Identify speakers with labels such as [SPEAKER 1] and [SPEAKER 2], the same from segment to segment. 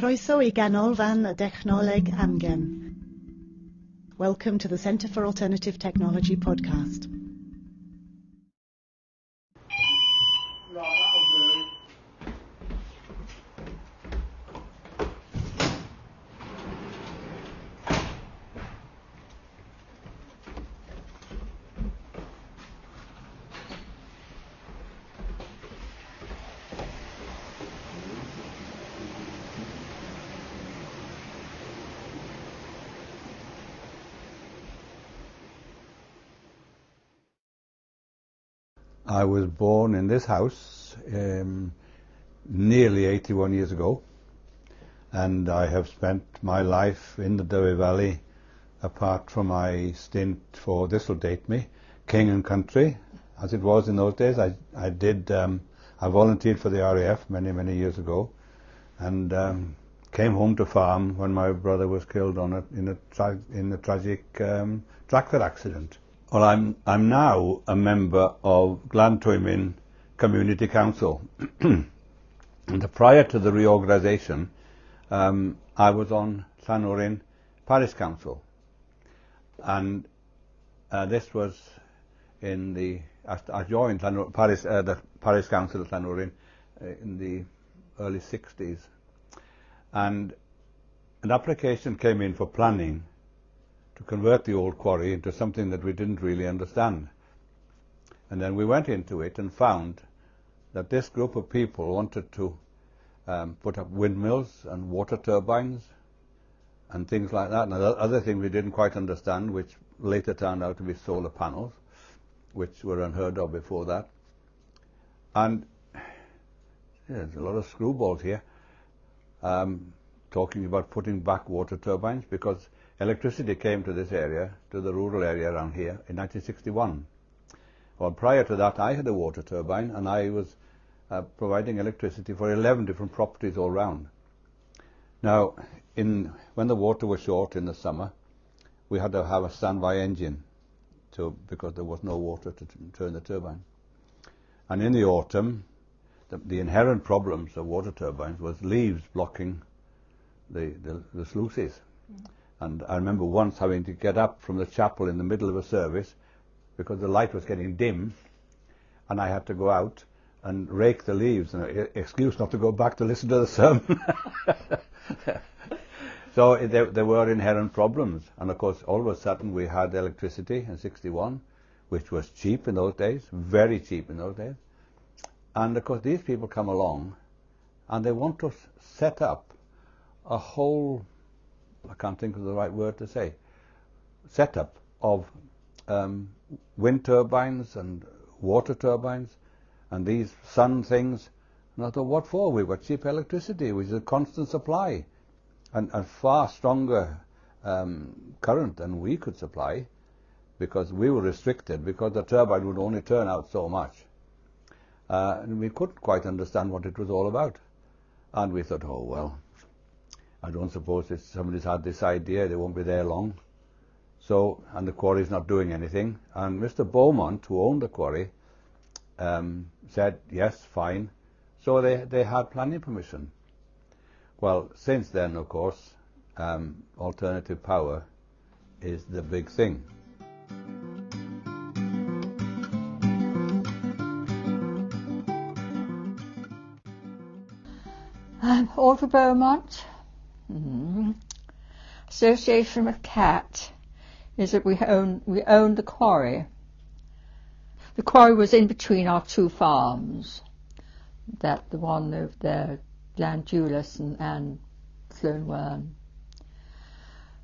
[SPEAKER 1] Croeso I ganolfan y dechnoleg amgen. Welcome to the Centre for Alternative Technology podcast.
[SPEAKER 2] I was born in this house nearly 81 years ago, and I have spent my life in the Derby Valley, apart from my stint for, this will date me, King and Country, as it was in those days. I volunteered for the RAF many years ago, and came home to farm when my brother was killed in a tragic tractor accident. Well, I'm now a member of Glantwymin Community Council. And prior to the reorganisation, I was on Llanwrin Parish Council, and this was I joined the Parish Council of Llanwrin in the early 60s, and an application came in for planning to convert the old quarry into something that we didn't really understand. And then we went into it and found that this group of people wanted to put up windmills and water turbines and things like that, and other things we didn't quite understand, which later turned out to be solar panels, which were unheard of before that. And there's a lot of screwballs here, talking about putting back water turbines, because electricity came to this area, to the rural area around here, in 1961. Well, prior to that, I had a water turbine, and I was providing electricity for 11 different properties all round. Now, when the water was short in the summer, we had to have a standby engine because there was no water to turn the turbine. And in the autumn, the inherent problems of water turbines was leaves blocking the sluices. And I remember once having to get up from the chapel in the middle of a service because the light was getting dim, and I had to go out and rake the leaves, an excuse not to go back to listen to the sermon. So there were inherent problems. And of course, all of a sudden we had electricity in 61, which was cheap in those days, very cheap in those days. And of course, these people come along and they want to set up a whole, I can't think of the right word to say, setup of wind turbines and water turbines and these sun things. And I thought, what for? We've got cheap electricity, which is a constant supply, and far stronger current than we could supply, because we were restricted, because the turbine would only turn out so much. And we couldn't quite understand what it was all about. And we thought, oh, well, I don't suppose if somebody's had this idea, they won't be there long. So, and the quarry's not doing anything. And Mr. Beaumont, who owned the quarry, said, yes, fine. So they had planning permission. Well, since then, of course, alternative power is the big thing.
[SPEAKER 3] Audrey Beaumont. Association with CAT is that we own the quarry. The quarry was in between our two farms, the one over there, Glandulis and Sloanwern.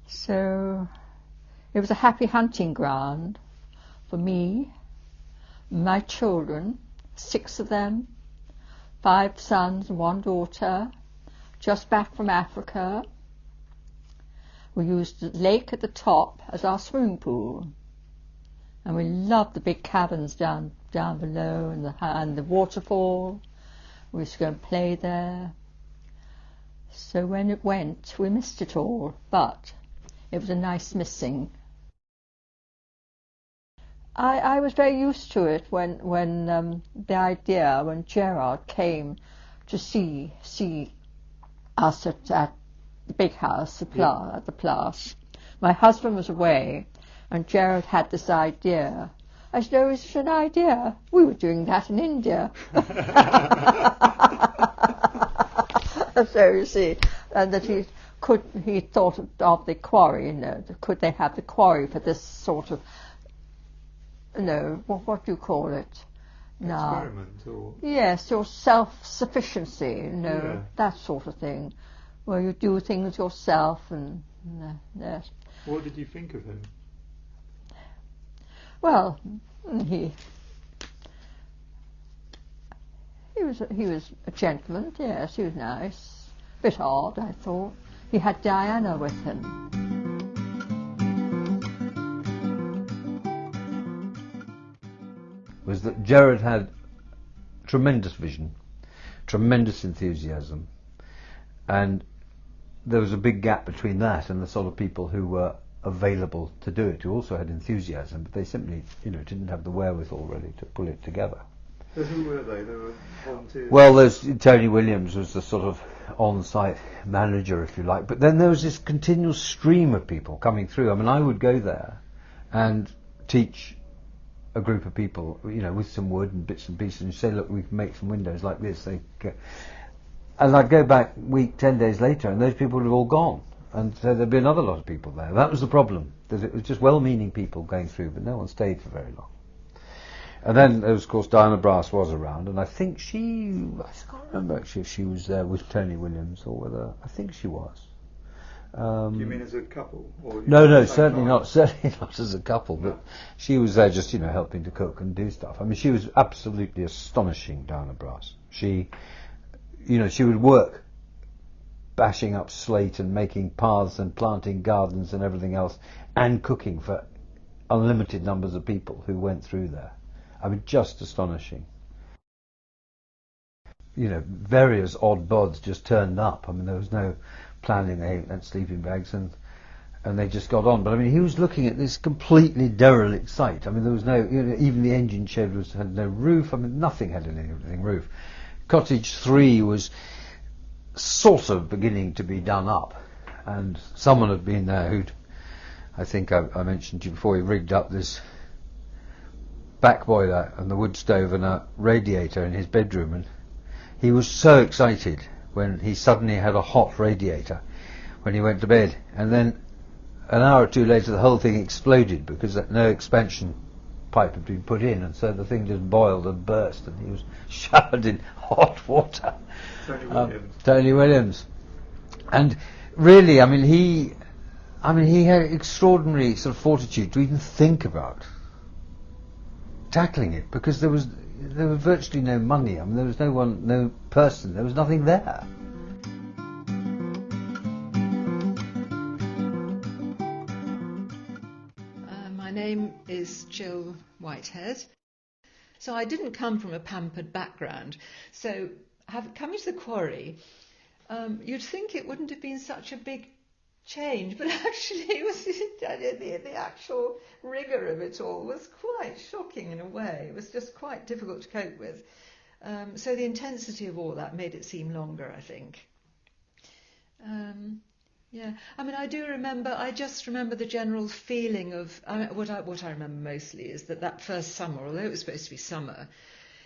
[SPEAKER 3] So it was a happy hunting ground for me, my children, 6 of them, 5 sons and 1 daughter, just back from Africa. We used the lake at the top as our swimming pool, and we loved the big cabins down below and the waterfall. We used to go and play there. So when it went, we missed it all, but it was a nice missing. I was very used to it when the idea, when Gerard came to see us at the big house, at the Place. My husband was away, and Gerard had this idea. I said, "Oh, it's an idea. We were doing that in India." So you see, and that he thought of the quarry, could they have the quarry for this sort of, what do you call it now?
[SPEAKER 4] Experiment, or? Yes,
[SPEAKER 3] your self-sufficiency, that sort of thing, where you do things yourself and yes.
[SPEAKER 4] What did you think of him?
[SPEAKER 3] Well, he was a gentleman, yes, he was nice. A bit odd, I thought. He had Diana with him.
[SPEAKER 5] Was that Gerard had tremendous vision, tremendous enthusiasm, and there was a big gap between that and the sort of people who were available to do it, who also had enthusiasm, but they simply, didn't have the wherewithal really to pull it together.
[SPEAKER 4] So who were they? They were volunteers?
[SPEAKER 5] Well, there's Tony Williams was the sort of on-site manager, if you like, but then there was this continual stream of people coming through. I mean, I would go there and teach a group of people, with some wood and bits and pieces, and say, look, we can make some windows like this. And I'd go back 10 days later, and those people would have all gone. And so there'd be another lot of people there. That was the problem, that it was just well-meaning people going through, but no one stayed for very long. And then, of course, Diana Brass was around, and I think I can't remember actually if she was there with Tony Williams, or whether, I think she was.
[SPEAKER 4] Do you mean as a couple? Or
[SPEAKER 5] No, certainly not as a couple, but she was there just, helping to cook and do stuff. I mean, she was absolutely astonishing, Diana Brass. She would work bashing up slate and making paths and planting gardens and everything else, and cooking for unlimited numbers of people who went through there. I mean, just astonishing. Various odd bods just turned up. I mean, there was no planning. They had sleeping bags and they just got on. But I mean, he was looking at this completely derelict site. I mean, there was no, even the engine shed had no roof. I mean, nothing had anything roof. Cottage 3 was sort of beginning to be done up, and someone had been there who'd, I think I mentioned to you before, he rigged up this back boiler and the wood stove and a radiator in his bedroom, and he was so excited when he suddenly had a hot radiator when he went to bed, and then an hour or two later the whole thing exploded because no expansion pipe had been put in, and so the thing just boiled and burst, and he was showered in hot water. Tony Williams. And really, I mean, he had extraordinary sort of fortitude to even think about tackling it, because there was virtually no money. I mean, there was no person, there was nothing there.
[SPEAKER 6] My name is Jill Whitehead. So I didn't come from a pampered background. So coming to the quarry, you'd think it wouldn't have been such a big change, but actually it was the actual rigour of it all was quite shocking in a way. It was just quite difficult to cope with. So the intensity of all that made it seem longer, I think. I mean, I just remember the general feeling of, what I remember mostly is that first summer, although it was supposed to be summer,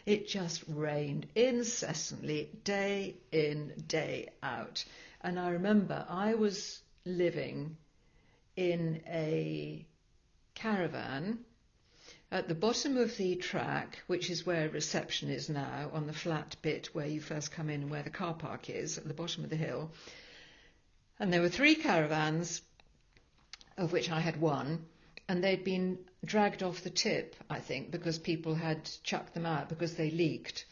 [SPEAKER 6] it just rained incessantly, day in, day out. And I remember I was living in a caravan at the bottom of the track, which is where reception is now, on the flat bit where you first come in and where the car park is, at the bottom of the hill. And there were 3 caravans, of which I had one, and they'd been dragged off the tip, I think, because people had chucked them out because they leaked.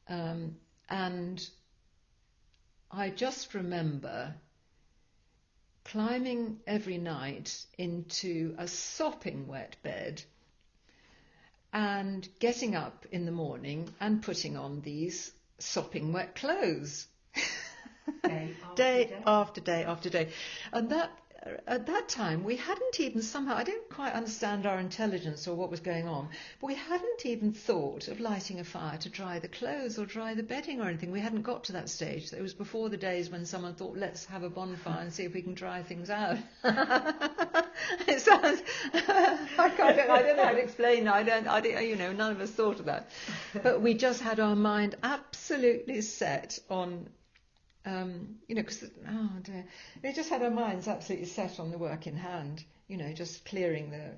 [SPEAKER 6] And I just remember climbing every night into a sopping wet bed and getting up in the morning and putting on these sopping wet clothes. Day after day after day. And that at that time, we hadn't even somehow, I don't quite understand our intelligence or what was going on, but we hadn't even thought of lighting a fire to dry the clothes or dry the bedding or anything. We hadn't got to that stage. It was before the days when someone thought, let's have a bonfire and see if we can dry things out. It sounds, I don't know how to explain. None of us thought of that. But we just had our mind absolutely set on, because we just had our minds absolutely set on the work in hand. Just clearing the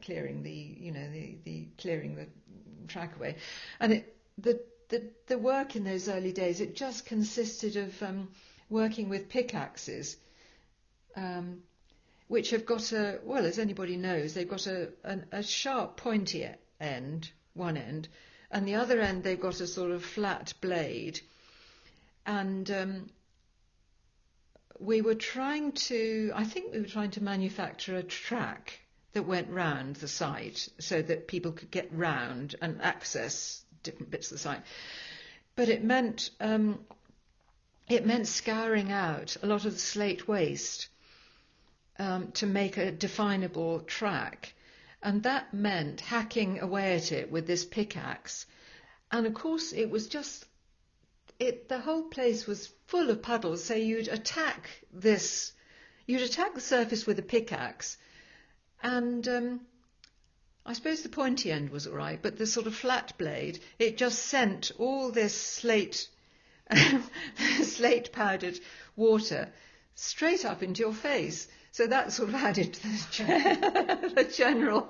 [SPEAKER 6] track away, and the work in those early days, it just consisted of working with pickaxes, which have got as anybody knows, they've got a sharp pointy end, one end, and the other end they've got a sort of flat blade, and we were trying to manufacture a track that went round the site so that people could get round and access different bits of the site. But it meant scouring out a lot of the slate waste to make a definable track. And that meant hacking away at it with this pickaxe. And of course it was just, the whole place was full of puddles, so you'd attack the surface with a pickaxe, and I suppose the pointy end was all right, but the sort of flat blade, it just sent all this slate powdered water straight up into your face. So that sort of added to the general.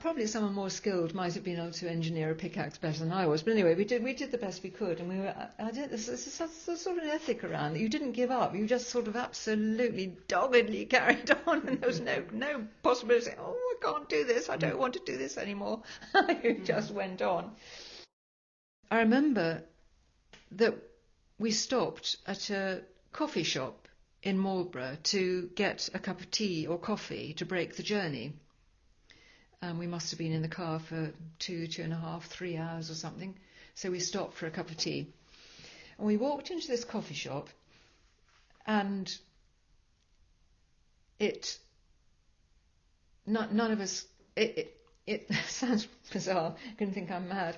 [SPEAKER 6] Probably someone more skilled might have been able to engineer a pickaxe better than I was. But anyway, we did the best we could, and there's sort of an ethic around that. You didn't give up. You just sort of absolutely doggedly carried on, and there was no possibility of saying, oh, I can't do this. I don't want to do this anymore. You just went on. I remember that we stopped at a coffee shop in Marlborough to get a cup of tea or coffee to break the journey. We must have been in the car for 2.5, 3 hours or something. So we stopped for a cup of tea. And we walked into this coffee shop, and none of us, it sounds bizarre, you can think I'm mad.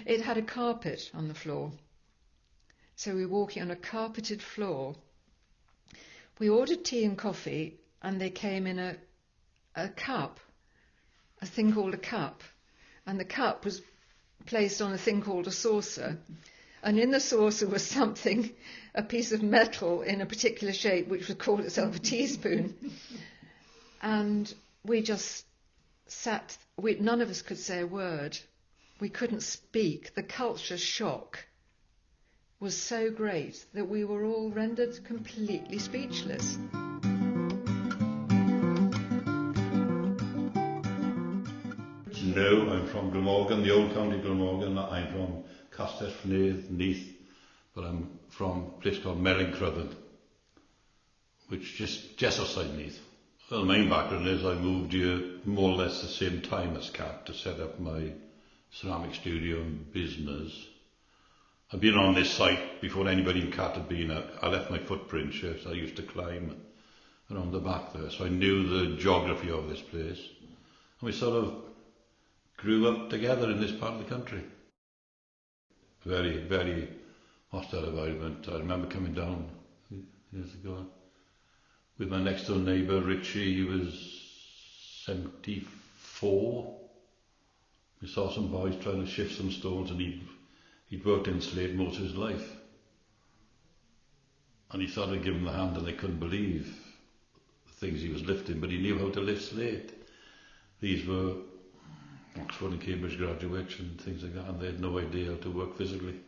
[SPEAKER 6] It had a carpet on the floor. So we were walking on a carpeted floor. We ordered tea and coffee, and they came in a cup. A thing called a cup, and the cup was placed on a thing called a saucer, and in the saucer was a piece of metal in a particular shape which would call itself a teaspoon. And we just sat, none of us could say a word. We couldn't speak. The culture shock was so great that we were all rendered completely speechless.
[SPEAKER 2] No, I'm from Glamorgan, the old county Glamorgan. I'm from Castellfynydd, Neath, but I'm from a place called Mellincrudden, which just outside Neath. Well, the main background is I moved here more or less the same time as Cat to set up my ceramic studio and business. I've been on this site before anybody in Cat had been. I left my footprints here, so I used to climb around the back there, so I knew the geography of this place. And we sort of grew up together in this part of the country. Very, very hostile environment. I remember coming down years ago with my next door neighbour Richie. He was 74. We saw some boys trying to shift some stones, and he'd worked in slate most of his life. And he thought I'd give him the hand, and they couldn't believe the things he was lifting, but he knew how to lift slate. These were Oxford and Cambridge graduates and things like that, and they had no idea how to work physically.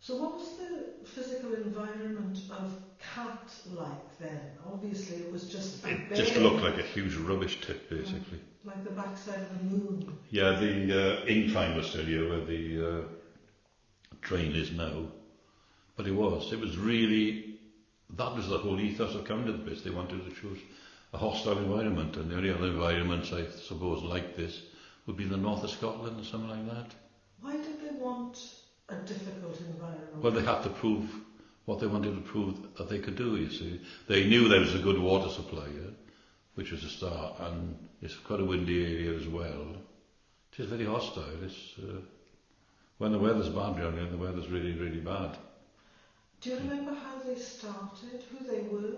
[SPEAKER 1] So what was the physical environment of Cat like then? Obviously it was just
[SPEAKER 2] It just looked like a huge rubbish tip, basically.
[SPEAKER 1] Like the backside of the moon.
[SPEAKER 2] Yeah, the incline was still here where the train is now. But it was really, that was the whole ethos of coming to the place. They wanted to choose a hostile environment, and the only other environments I suppose like this would be the north of Scotland or something like that.
[SPEAKER 1] Why did they want a difficult environment?
[SPEAKER 2] Well, they had to prove
[SPEAKER 7] what they wanted to prove that they could do, you see. They knew there was a good water supply here, which was a start, and it's quite a windy area as well. It is very hostile. It's, when the weather's bad down here, the weather's really, really bad.
[SPEAKER 8] Do you remember how they started, who they were?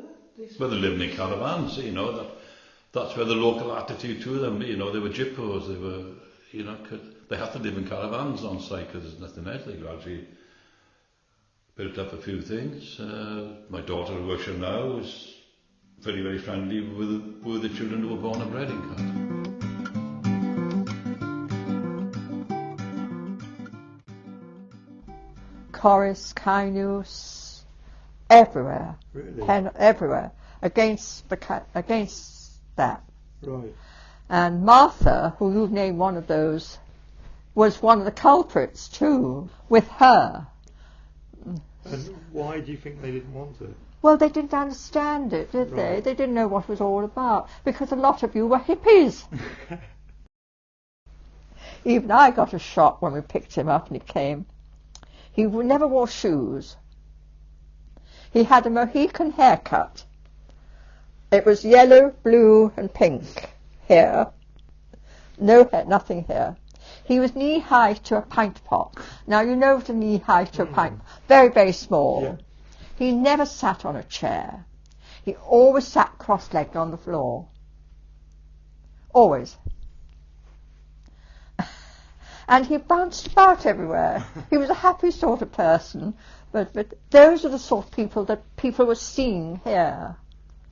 [SPEAKER 7] Well, they lived in caravans, you know, that's where the local attitude to them, you know, they were jippos, they were, you know, they had to live in caravans on site because there's nothing else. They gradually built up a few things. My daughter who works here now is very, very friendly with the children who were born and bred in Canada.
[SPEAKER 3] Chorus, Kainos, everywhere,
[SPEAKER 4] Really?
[SPEAKER 3] everywhere against that.
[SPEAKER 4] Right.
[SPEAKER 3] And Martha, who you've named one of those, was one of the culprits too, with her.
[SPEAKER 4] And why do you think they didn't want it?
[SPEAKER 3] Well, they didn't understand it, did they?
[SPEAKER 4] Right.
[SPEAKER 3] They didn't know what it was all about, because a lot of you were hippies. Even I got a shock when we picked him up and he came. He never wore shoes. He had a Mohican haircut. It was yellow, blue and pink hair. No hair, nothing here. He was knee-high to a pint pot. Now, you know what a knee-high to a pint, very, very small.
[SPEAKER 4] Yeah.
[SPEAKER 3] He never sat on a chair. He always sat cross-legged on the floor. Always. And he bounced about everywhere. He was a happy sort of person, but those are the sort of people that people were seeing here,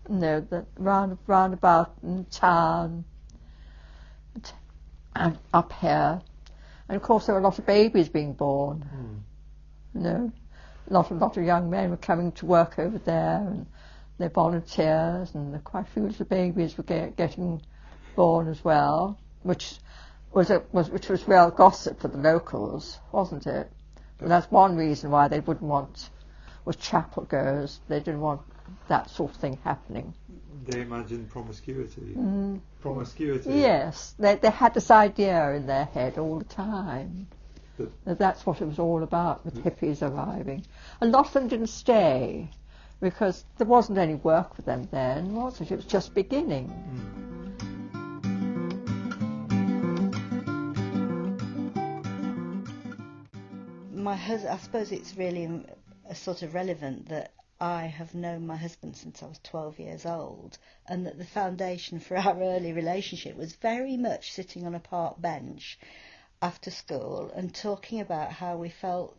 [SPEAKER 3] you know, that round about in town and up here. And of course there were a lot of babies being born. You know, a lot of young men were coming to work over there, and they're volunteers, and quite a few little babies were getting born as well, which was real gossip for the locals, wasn't it? And that's one reason why they wouldn't want, was chapel goers. They didn't want that sort of thing happening.
[SPEAKER 4] They imagined promiscuity. Promiscuity.
[SPEAKER 3] Yes, they had this idea in their head all the time. That that's what it was all about with hippies arriving. A lot of them didn't stay because there wasn't any work for them then, was it? It was just beginning.
[SPEAKER 1] I suppose it's really sort of relevant that I have known my husband since I was 12 years old, and that the foundation for our early relationship was very much sitting on a park bench after school and talking about how we felt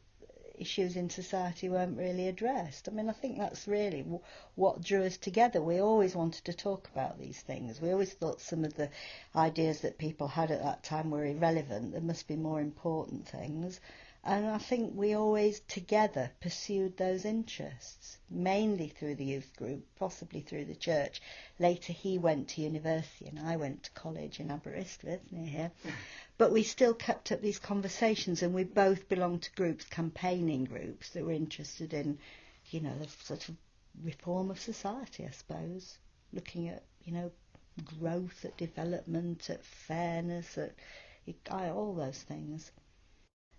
[SPEAKER 1] issues in society weren't really addressed. I mean, I think that's really what drew us together. We always wanted to talk about these things. We always thought some of the ideas that people had at that time were irrelevant. There must be more important things. And I think we always together pursued those interests, mainly through the youth group, possibly through the church. Later he went to university and I went to college in Aberystwyth, near here. But we still kept up these conversations, and we both belonged to groups, campaigning groups, that were interested in, you know, the sort of reform of society, I suppose, looking at, you know, growth, at development, at fairness, at all those things.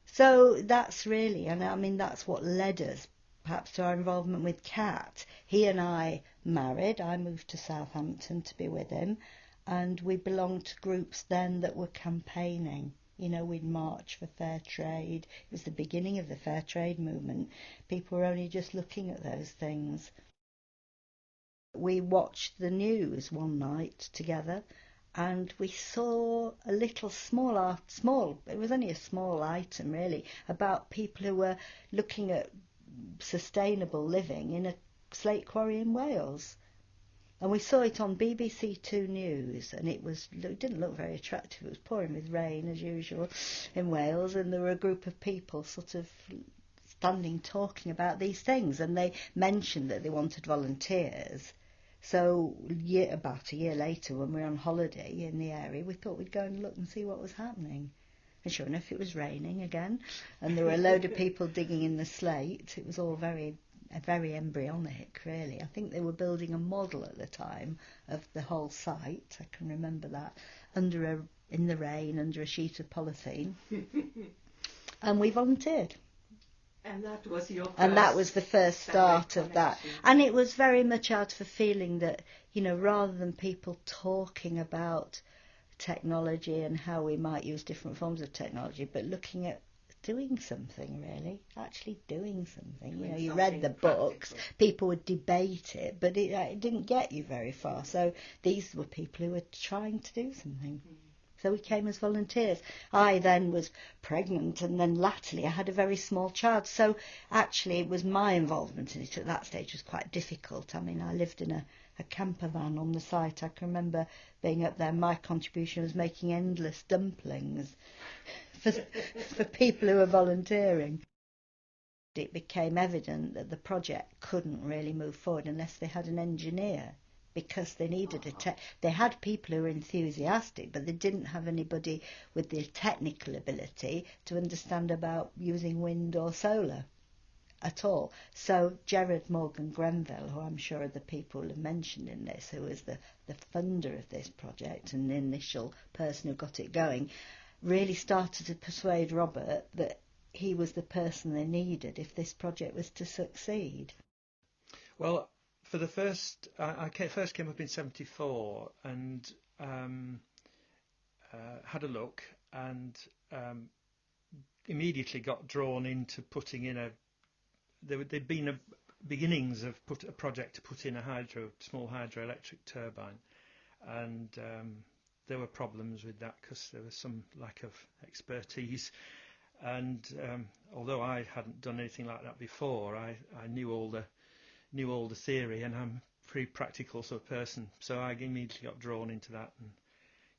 [SPEAKER 1] So that's really, and I mean, that's what led us perhaps to our involvement with Cat. He and I married. I moved to Southampton to be with him, and we belonged to groups then that were campaigning. You know, we'd march for fair trade. It was the beginning of the fair trade movement. People were only just looking at those things. We watched the news one night together, and we saw a little it was only a small item really, about people who were looking at sustainable living in a slate quarry in Wales. And we saw it on BBC Two News, and it didn't look very attractive. It was pouring with rain as usual in Wales, and there were a group of people sort of standing talking about these things, and they mentioned that they wanted volunteers. So about a year later, when we were on holiday in the area, we thought we'd go and look and see what was happening. And sure enough, it was raining again, and there were a load of people digging in the slate. It was all very embryonic, really. I think they were building a model at the time of the whole site. I can remember that, in the rain, under a sheet of polythene. And we volunteered.
[SPEAKER 9] And that was your first
[SPEAKER 1] and that was the first start of that.
[SPEAKER 9] connection.
[SPEAKER 1] And it was very much out of a feeling that, you know, rather than people talking about technology and how we might use different forms of technology, but looking at doing something, really, actually doing something. You know, you read the books, people would debate it, but it didn't get you very far. So these were people who were trying to do something. So we came as volunteers. I then was pregnant, and then latterly I had a very small child. So actually it was my involvement in it at that stage was quite difficult. I mean, I lived in a camper van on the site. I can remember being up there. My contribution was making endless dumplings for people who were volunteering. It became evident that the project couldn't really move forward unless they had an engineer, because they needed they had people who were enthusiastic, but they didn't have anybody with the technical ability to understand about using wind or solar at all. So Gerard Morgan Grenville, who I'm sure the people have mentioned in this, who was the funder of this project and the initial person who got it going, really started to persuade Robert that he was the person they needed if this project was to succeed.
[SPEAKER 10] Well, for the first, I first came up in '74 and had a look, and immediately got drawn into putting in there'd been beginnings of a project to put in a small hydroelectric turbine, and there were problems with that because there was some lack of expertise. And although I hadn't done anything like that before, I knew all the theory, and I'm a pretty practical sort of person, so I immediately got drawn into that and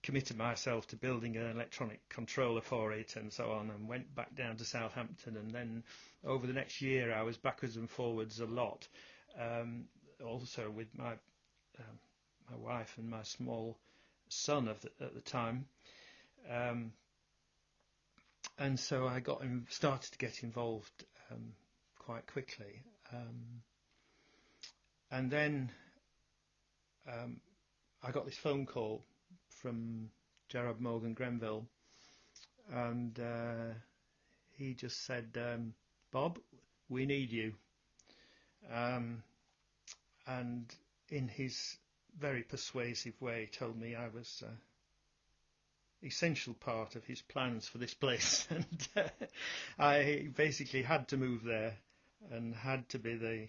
[SPEAKER 10] committed myself to building an electronic controller for it and so on, and went back down to Southampton. And then over the next year I was backwards and forwards a lot, also with my wife and my small son at the time, and so I started to get involved quite quickly, and then I got this phone call from Gerard Morgan Grenville, and he just said, "Bob, we need you," and in his very persuasive way told me I was essential part of his plans for this place, and I basically had to move there and had to be the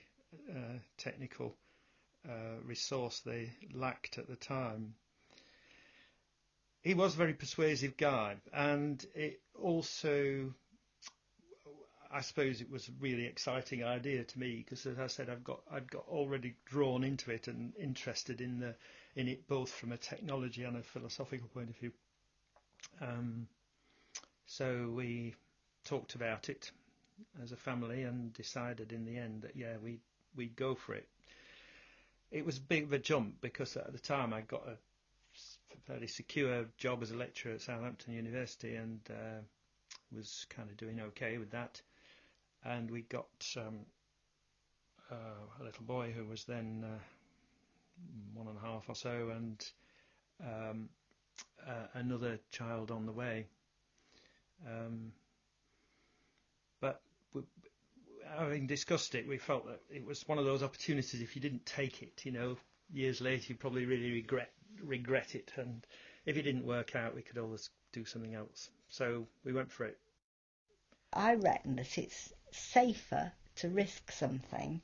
[SPEAKER 10] technical resource they lacked at the time. He was a very persuasive guy, and it also, I suppose, it was a really exciting idea to me because, as I said, I'd got already drawn into it and interested in it both from a technology and a philosophical point of view. So we talked about it as a family and decided in the end that we'd go for it. It was a bit of a jump because at the time I got a fairly secure job as a lecturer at Southampton University, and was kind of doing okay with that. And we got a little boy who was then 1.5 or so, and another child on the way. But having discussed it, we felt that it was one of those opportunities. If you didn't take it, years later, you probably really regret it. And if it didn't work out, we could always do something else. So we went for it.
[SPEAKER 1] I reckon that it's safer to risk something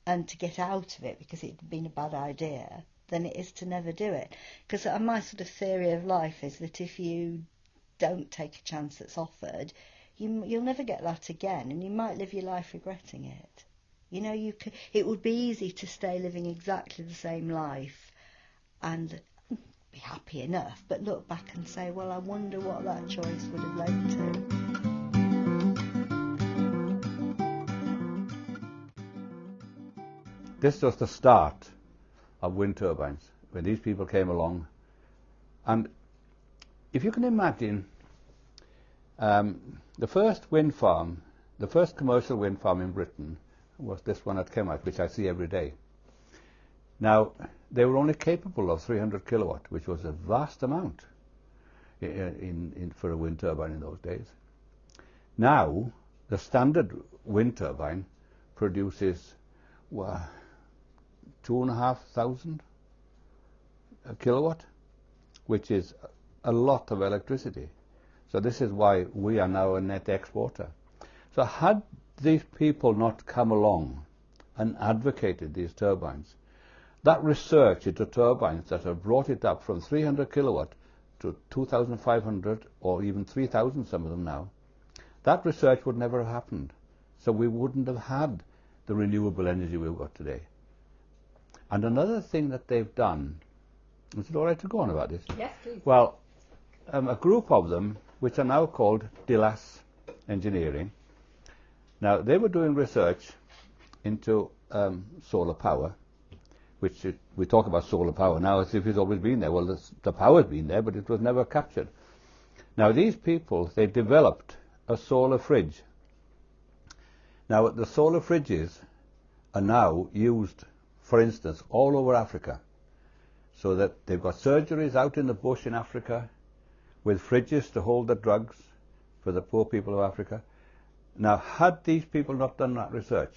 [SPEAKER 1] and to get out of it because it had been a bad idea than it is to never do it. Because my sort of theory of life is that if you don't take a chance that's offered, you'll never get that again, and you might live your life regretting it. It would be easy to stay living exactly the same life and be happy enough, but look back and say, well, I wonder what that choice would have led to.
[SPEAKER 2] This was the start of wind turbines, when these people came along. And if you can imagine, the first wind farm, the first commercial wind farm in Britain was this one at Kemart, which I see every day. Now, they were only capable of 300 kilowatt, which was a vast amount for a wind turbine in those days. Now, The standard wind turbine produces 2,500 kilowatt, which is a lot of electricity. So this is why we are now a net exporter. So had these people not come along and advocated these turbines, that research into turbines that have brought it up from 300 kilowatt to 2,500 or even 3,000, some of them now, that research would never have happened. So we wouldn't have had the renewable energy we've got today. And another thing that they've done, is it all right to go on about this?
[SPEAKER 3] Yes, please.
[SPEAKER 2] Well, a group of them, which are now called DILAS Engineering, now they were doing research into solar power, which we talk about solar power now as if it's always been there. Well, the power's been there, but it was never captured. Now these people, they developed a solar fridge. Now the solar fridges are now used, for instance, all over Africa, so that they've got surgeries out in the bush in Africa with fridges to hold the drugs for the poor people of Africa. Now, had these people not done that research,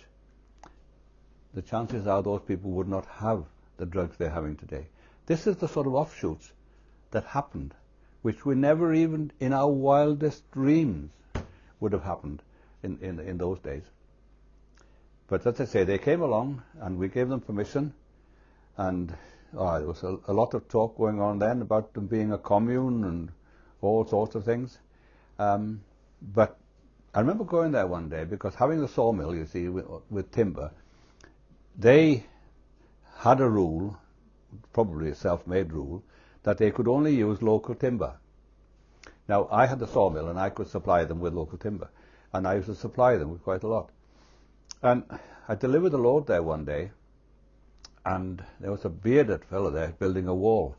[SPEAKER 2] the chances are those people would not have the drugs they're having today. This is the sort of offshoots that happened, which we never even in our wildest dreams would have happened in those days. But as I say, they came along and we gave them permission, and there was a lot of talk going on then about them being a commune and all sorts of things. But I remember going there one day, because having the sawmill, you see, with timber, they had a rule, probably a self-made rule, that they could only use local timber. Now, I had the sawmill and I could supply them with local timber, and I used to supply them with quite a lot. And I delivered a load there one day, and there was a bearded fellow there building a wall.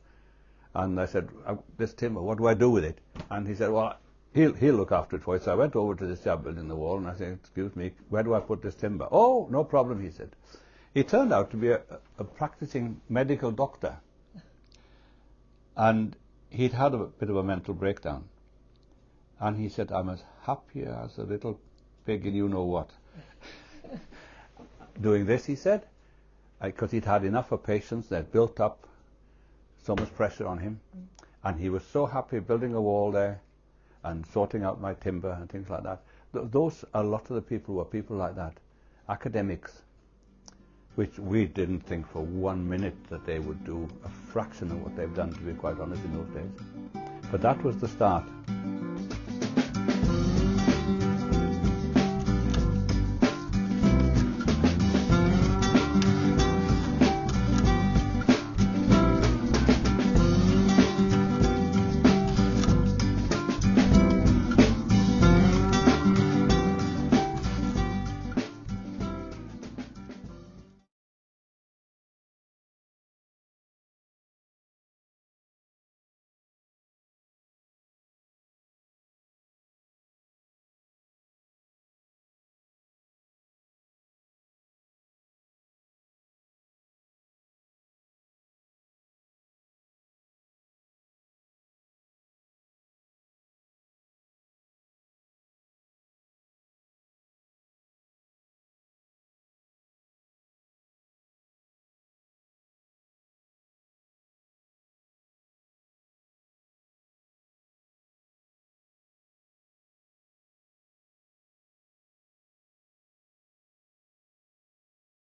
[SPEAKER 2] And I said, this timber, what do I do with it? And he said, well, he'll look after it for you. So I went over to this job building the wall, and I said, excuse me, where do I put this timber? Oh, no problem, he said. He turned out to be a practicing medical doctor. And he'd had a bit of a mental breakdown. And he said, I'm as happy as a little pig in you-know-what. Doing this, he said, because he'd had enough of patients that built up so much pressure on him. And he was so happy building a wall there and sorting out my timber and things like that. Those, a lot of the people were people like that, academics, which we didn't think for 1 minute that they would do a fraction of what they've done, to be quite honest, in those days. But that was the start.